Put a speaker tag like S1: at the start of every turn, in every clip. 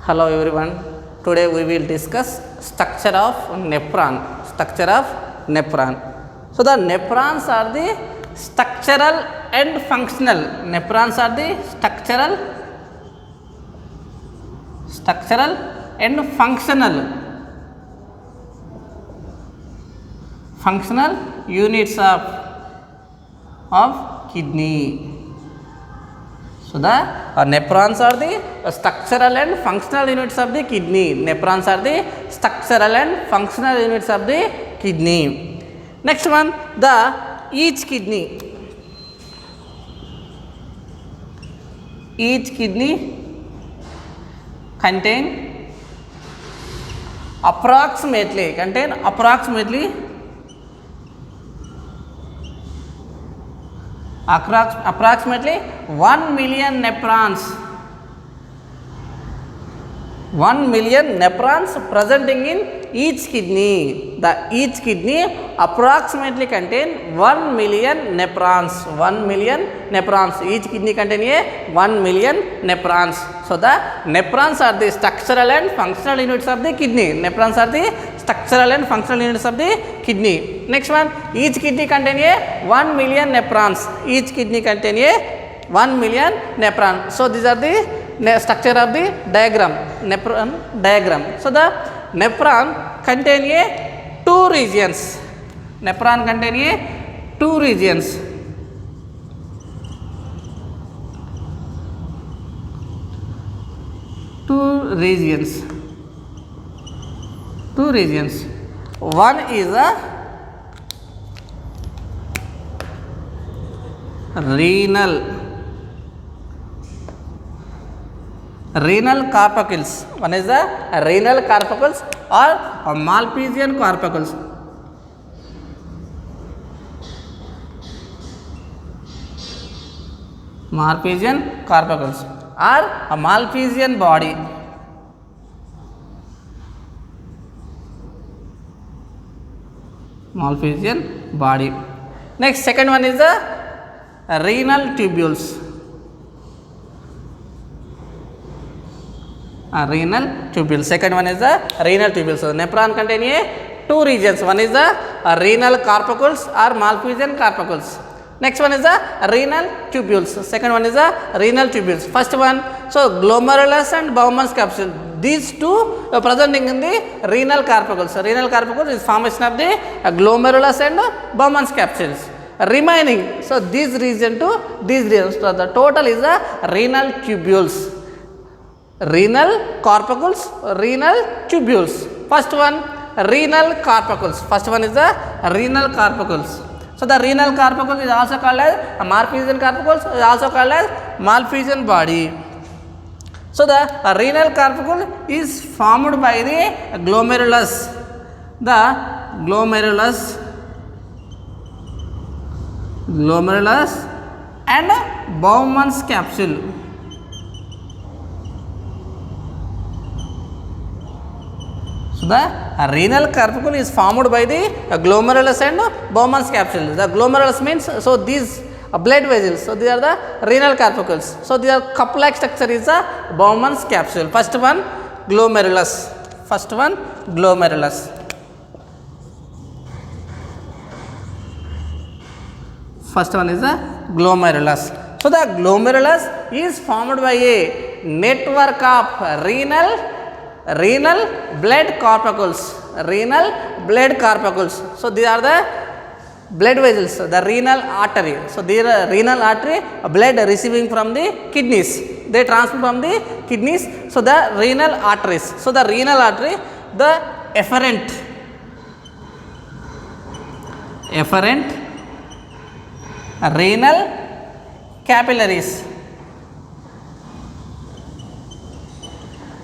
S1: Hello everyone. Today we will discuss structure of nephron. Structure of nephron. So the nephrons are the structural and functional. Nephrons are the structural and functional units of kidney. So the nephrons are the structural and functional units of the kidney. Nephrons are the structural and functional units of the kidney. Next one, the each kidney contain approximately 1 million nephrons. 1 million nephrons presenting in each kidney. The each kidney approximately contain 1 million nephrons. 1 million nephrons. Each kidney contain 1 million nephrons. So the nephrons are the structural and functional units of the kidney. Nephrons are the structural and functional units of the kidney. Next one, each kidney contain 1 million nephrons. Each kidney contain 1 million nephrons. So these are the structure of the diagram, nephron diagram. So the nephron contain two regions. Nephron contain two regions. Two regions. One is a renal corpuscles. One is the renal corpuscles or Malpighian corpuscles. Malpighian corpuscles or a Malpighian body. Malpighian body. Next, second one is the renal tubules. Renal tubules. Second one is the renal tubules. So nephron contain two regions. One is the renal corpuscles or Malpighian corpuscles. Next one is the renal tubules. Second one is the renal tubules. First one, so glomerulus and Bowman's capsule. These two are presenting in the renal corpuscles. So renal corpuscles is formation of the glomerulus and Bowman's capsules. Remaining, so this region to these regions. So the total is the renal tubules. Renal corpuscles, renal tubules. First one, renal corpuscles. First one is the renal corpuscles. So the renal corpuscle is also called as a Malpighian corpuscles, is also called as Malpighian body. So the renal corpuscle is formed by the glomerulus. The glomerulus and Bowman's capsule. So the renal corpuscle is formed by the glomerulus and Bowman's capsule. The glomerulus means, so these blood vessels. So these are the renal corpuscles. So these are cup-like structure is the Bowman's capsule. First one, glomerulus. First one, glomerulus. First one is the glomerulus. So the glomerulus is formed by a network of renal blood corpuscles. Renal blood corpuscles. So these are the blood vessels, the renal artery. So there are renal artery, blood receiving from the kidneys. They transfer from the kidneys. So the renal arteries. So the renal artery, the efferent renal capillaries.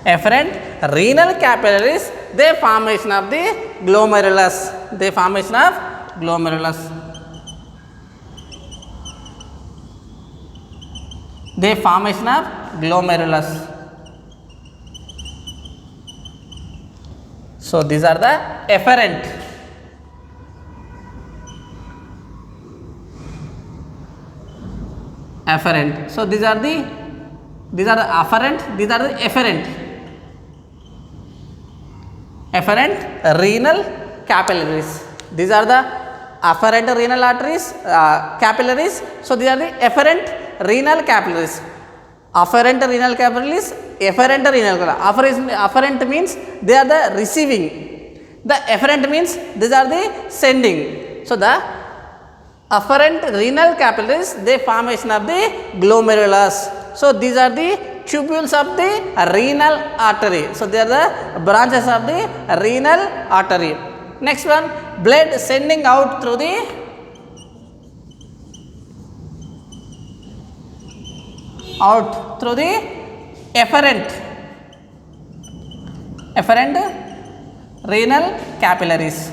S1: Efferent renal capillaries, they formation of the glomerulus. They formation of glomerulus. They formation of glomerulus. So these are the efferent. Afferent. So these are the afferent, these are the efferent. efferent renal capillaries. These are the afferent renal arteries, capillaries. So these are the efferent renal capillaries. Afferent renal capillaries, efferent renal capillaries. Afferent means they are the receiving. The efferent means these are the sending. So the afferent renal capillaries, they formation of the glomerulus. So these are the tubules of the renal artery. So they are the branches of the renal artery. Next one, blood sending out through the efferent renal capillaries.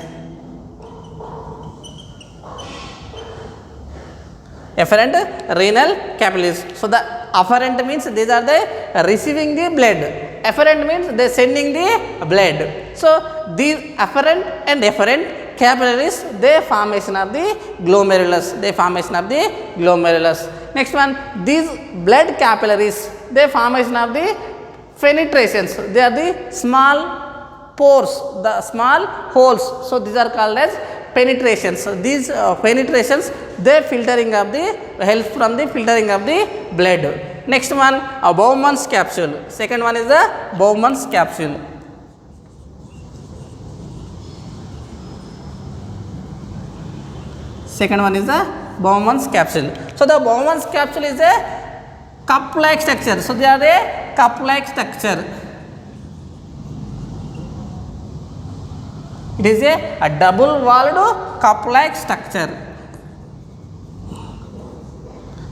S1: Efferent renal capillaries. So the afferent means these are the receiving the blood. Efferent means they sending the blood. So these afferent and efferent capillaries, they formation of the glomerulus. Next one, these blood capillaries, they formation of the penetrations. They are the small pores, the small holes. So these are called as penetrations. So these penetrations, they filtering of the help from the filtering of the blood. Next one, a Bowman's capsule. Second one is the Bowman's capsule. Second one is the Bowman's capsule. So the Bowman's capsule is a cup-like structure. So they are a cup-like structure. It is a double-walled cup-like structure.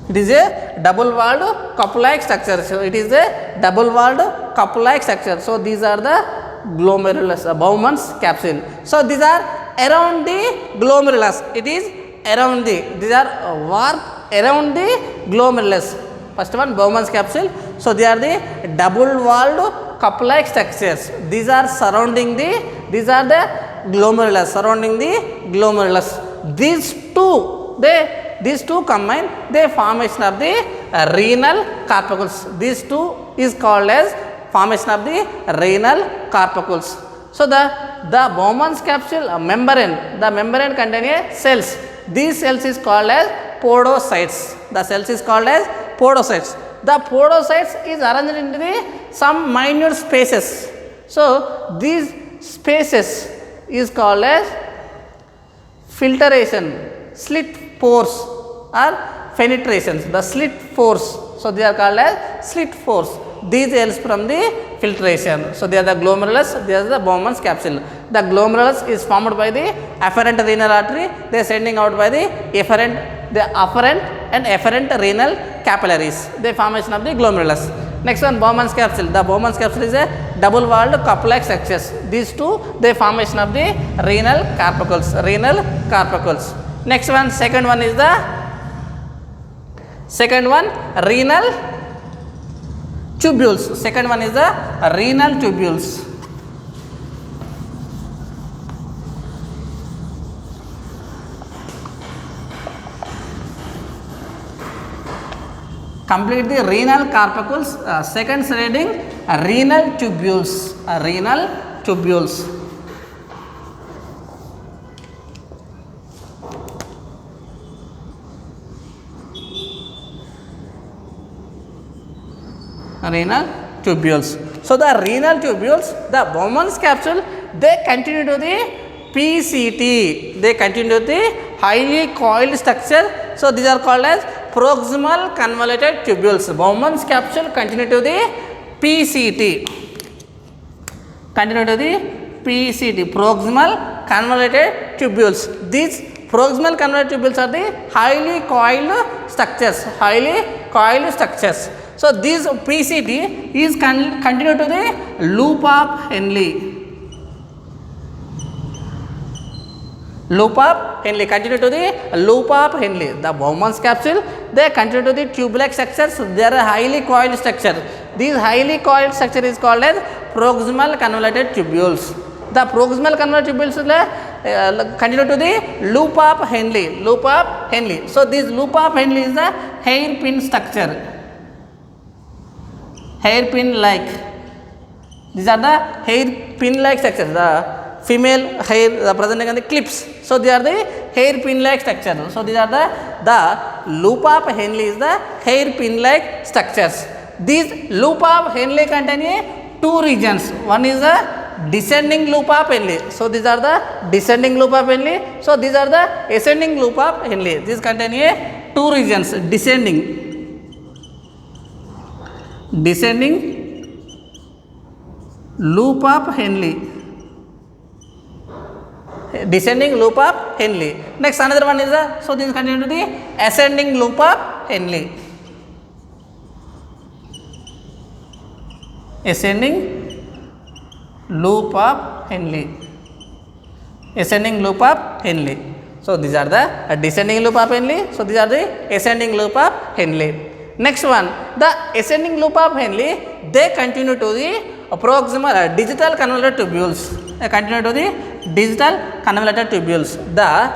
S1: It is a double-walled cup-like structure. So it is a double-walled cup-like structure. So these are the glomerulus, Bowman's capsule. So these are around the glomerulus. It is around the, these are warped around the glomerulus. First one, Bowman's capsule. So they are the double-walled cup-like structures. These are surrounding the, these are the glomerulus, surrounding the glomerulus. These two combine, they formation of the renal corpuscles. These two is called as formation of the renal corpuscles. So the Bowman's capsule membrane, the membrane contain cells. These cells is called as podocytes. The cells is called as podocytes. The podocytes is arranged into the some minute spaces. So these spaces is called as filtration, slit pores or penetrations, the slit pores. So they are called as slit pores. These helps from the filtration. So they are the glomerulus, they are the Bowman's capsule. The glomerulus is formed by the afferent renal artery. They are sending out by the afferent and efferent renal capillaries. They formation of the glomerulus. Next one, Bowman's capsule. The Bowman's capsule is a double-walled cup-like structures. These two, they formation of the renal corpuscles. Next one, second one is the renal tubules. Second one is the renal tubules. Complete the renal corpuscles. Second heading, renal tubules. Renal tubules. Renal tubules. So the renal tubules, the Bowman's capsule, they continue to the PCT. They continue to the highly coiled structure. So these are called as proximal convoluted tubules. Bowman's capsule continue to the PCT. Continue to the PCT, proximal convoluted tubules. These proximal convoluted tubules are the highly coiled structures. So this PCT is continue to the loop of Henle. Continue to the loop of Henle. The Bowman's capsule, they continue to the tube-like structures. They are a highly coiled structure. This highly coiled structure is called as proximal convoluted tubules. The proximal convoluted tubules continue to the loop of Henle. So this loop of Henle is the hairpin structure. Hairpin like These are the hair pin like structures. The female hair presenting on the clips. So they are the hair pin like structure. So these are the loop of Henle is the hair pin like structures. These loop of Henle contain two regions. One is the descending loop of Henle. So these are the descending loop of Henle. So these are the ascending loop of Henle. These contain two regions. Descending loop of Henle. Descending loop of Henle. Next another one is the, so this continue to the ascending loop of Henle. Ascending loop of Henle. Ascending loop of Henle. So these are the descending loop of Henle. So these are the ascending loop of Henle. Next one, the ascending loop of Henle, they continue to the proximal digital convoluted tubules. They continue to the digital convoluted tubules. The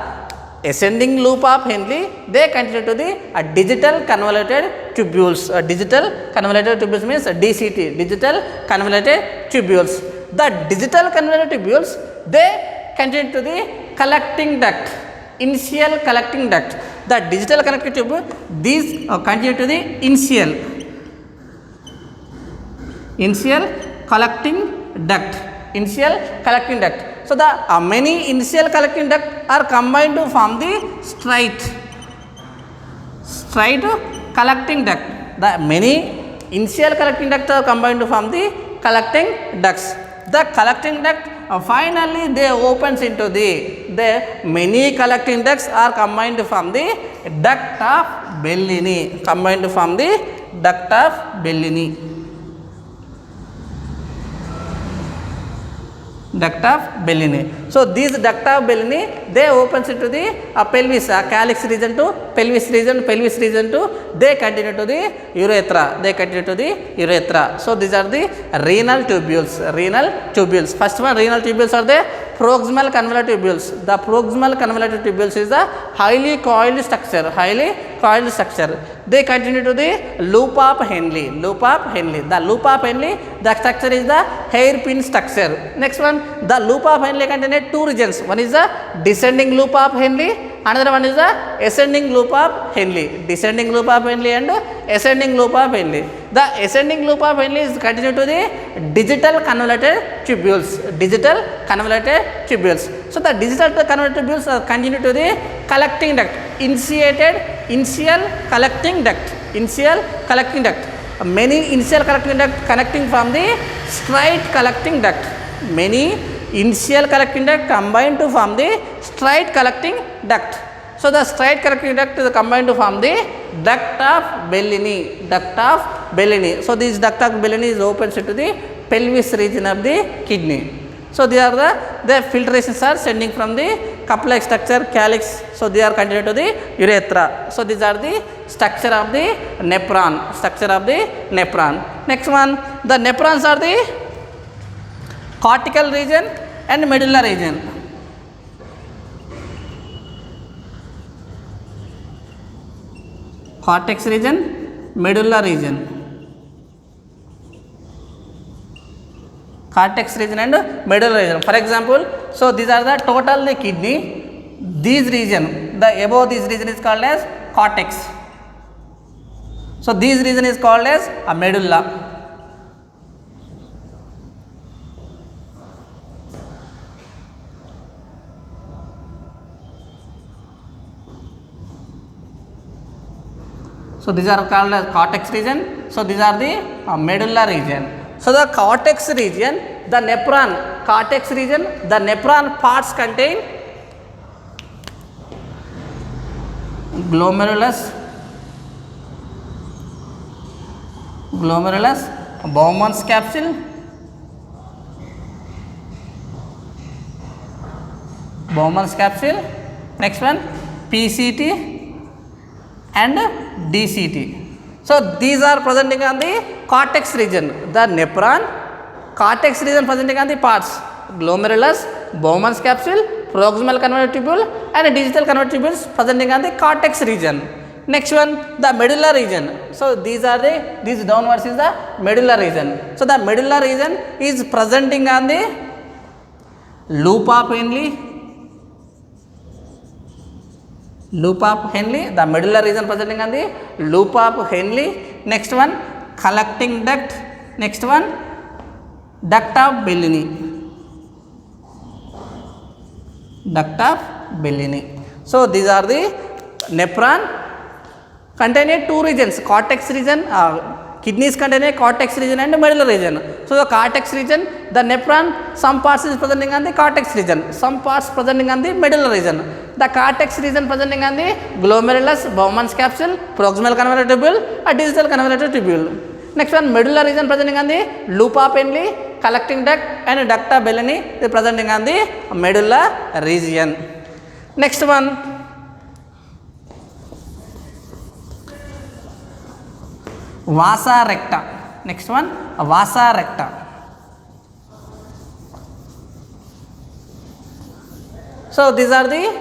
S1: ascending loop of Henle, they continue to the digital convoluted tubules. Digital convoluted tubules means DCT, digital convoluted tubules. The digital convoluted tubules, they continue to the collecting duct, initial collecting duct. The digital connected tube, these continue to the initial collecting duct. Initial collecting duct. So the many initial collecting duct are combined to form the straight collecting duct. The many initial collecting ducts are combined to form the collecting ducts. The collecting duct finally they opens into the many collecting ducts are combined to form the duct of Bellini. Combined to form the duct of Bellini. Duct of Bellini. So these duct of Bellini, they opens into the pelvis, calyx region to pelvis region to they continue to the urethra. So these are the renal tubules. First one, renal tubules are the proximal convoluted tubules. The proximal convoluted tubules is the highly coiled structure. They continue to the loop of Henle. The loop of Henle, the structure is the hairpin structure. Next one, the loop of Henle contains two regions. One is the descending loop of Henle, another one is the ascending loop of Henle. Descending loop of Henle and ascending loop of Henle. The ascending loop of Henle is continue to the digital convoluted tubules. So the digital convoluted tubules continue to the collecting duct. Initial collecting duct. Many initial collecting duct connecting from the straight collecting duct. Many initial collecting duct combined to form the straight collecting duct. So the straight collecting duct is combined to form the duct of Bellini. So this duct of Bellini is opens into the pelvis region of the kidney. So they are the filtrations are sending from the cup-like structure calyx. So they are continued to the urethra. So these are the structure of the nephron. Next one, the nephrons are the cortical region and medulla region. Cortex region, medulla region. Cortex region and medulla region. For example, so these are the total the kidney. These region, the above this region is called as cortex. So this region is called as a medulla. So these are called as cortex region. So these are the medulla region. So the cortex region, the nephron, cortex region, the nephron parts contain glomerulus, Bowman's capsule, next one PCT and DCT. So these are presenting on the cortex region. The nephron, cortex region presenting on the parts glomerulus, Bowman's capsule, proximal convoluted tubule and digital convoluted tubules presenting on the cortex region. Next one, the medulla region. So these downwards is the medulla region. So the medulla region is presenting on the loop of Henle. Loop of Henle, the medulla region presenting on the loop of Henle. Next one, collecting duct. Next one, duct of Bellini. Duct of Bellini. So these are the nephron containing two regions, cortex region, kidneys contain a cortex region and medulla region. So the cortex region, the nephron, some parts is presenting on the cortex region, some parts presenting on the medulla region. The cortex region presenting on the glomerulus, Bowman's capsule, proximal convoluted tubule, a distal convoluted tubule. Next one, medulla region presenting on the loop of Henle, collecting duct and duct of Bellini presenting on the medulla region. Next one, vasa recta. Next one, vasa recta. So these are the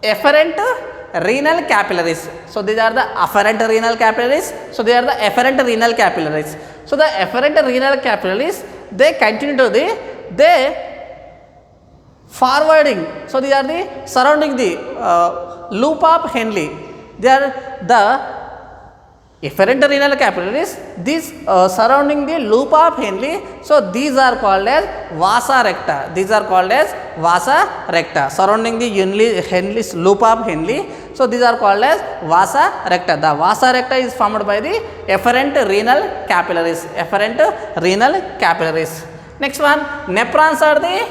S1: efferent renal capillaries. So these are the afferent renal capillaries. So they are the efferent renal capillaries. So the efferent renal capillaries, they continue to they forwarding. So these are the surrounding the loop of Henle. They are the efferent renal capillaries, these surrounding the loop of Henle. So these are called as vasa recta. These are called as vasa recta, surrounding the Henle's loop of Henle. So these are called as vasa recta. The vasa recta is formed by the efferent renal capillaries. Efferent renal capillaries. Next one, nephrons are the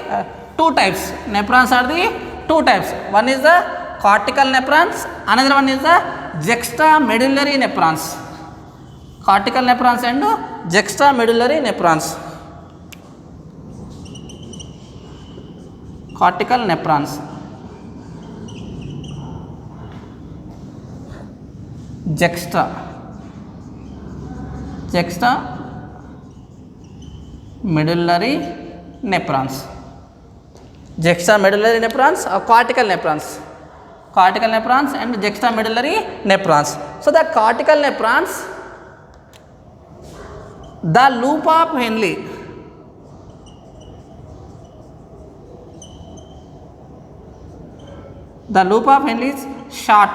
S1: two types. Nephrons are the two types. One is the cortical nephrons, another one is the juxtamedullary nephrons. Cortical nephrons and juxtamedullary nephrons. Cortical nephrons. Juxtamedullary nephrons. Juxtamedullary nephrons or cortical nephrons. Cortical nephrons and juxtamedullary nephrons. So the cortical nephrons, the loop of Henle, the loop of Henle is short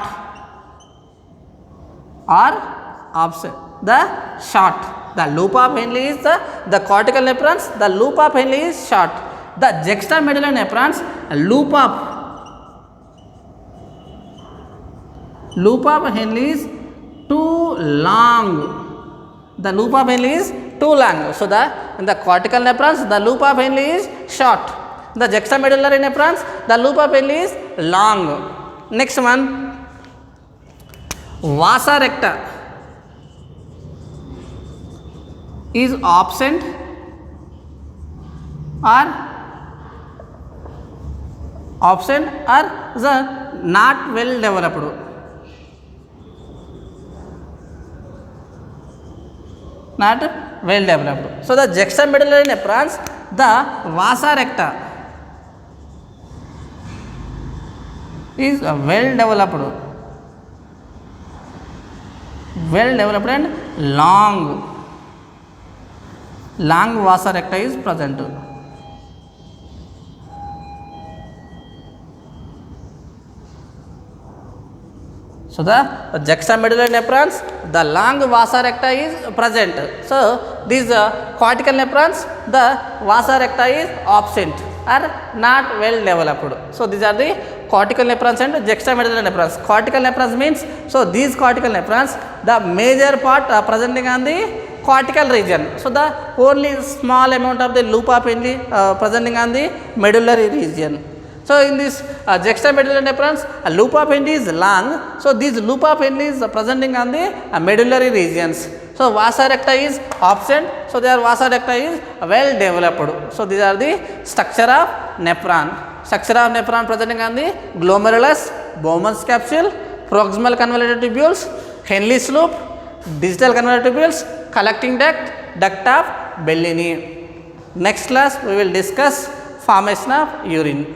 S1: or opposite. The short, the loop of Henle is the cortical nephrons, the loop of Henle is short. The juxtamedullary nephrons, loop of Henle is too long. The loop of Henle is too long. So in the cortical nephrons, the loop of Henle is short. The juxtamedullary nephrons, the loop of Henle is long. Next one, vasa recta is absent or not well developed. Not well developed. So the juxtamedullary nephrons, the vasa recta is well developed and long vasa recta is present. So the juxtamedullary nephrons, the long vasa recta is present. So these cortical nephrons, the vasa recta is absent or not well developed. So these are the cortical nephrons and juxtamedullary nephrons. Cortical nephrons means, so these cortical nephrons, the major part are presenting on the cortical region. So the only small amount of the loop of Henle presenting on the medullary region. So in this juxtamedullary nephrons, a loop of Henle is long. So this loop of Henle is presenting on the medullary regions. So vasa recta is absent. So their vasa recta is well developed. So these are the structure of nephron. Structure of nephron presenting on the glomerulus, Bowman's capsule, proximal convoluted tubules, Henle's loop, distal convoluted tubules, collecting duct, duct of Bellini. Next class we will discuss formation of urine.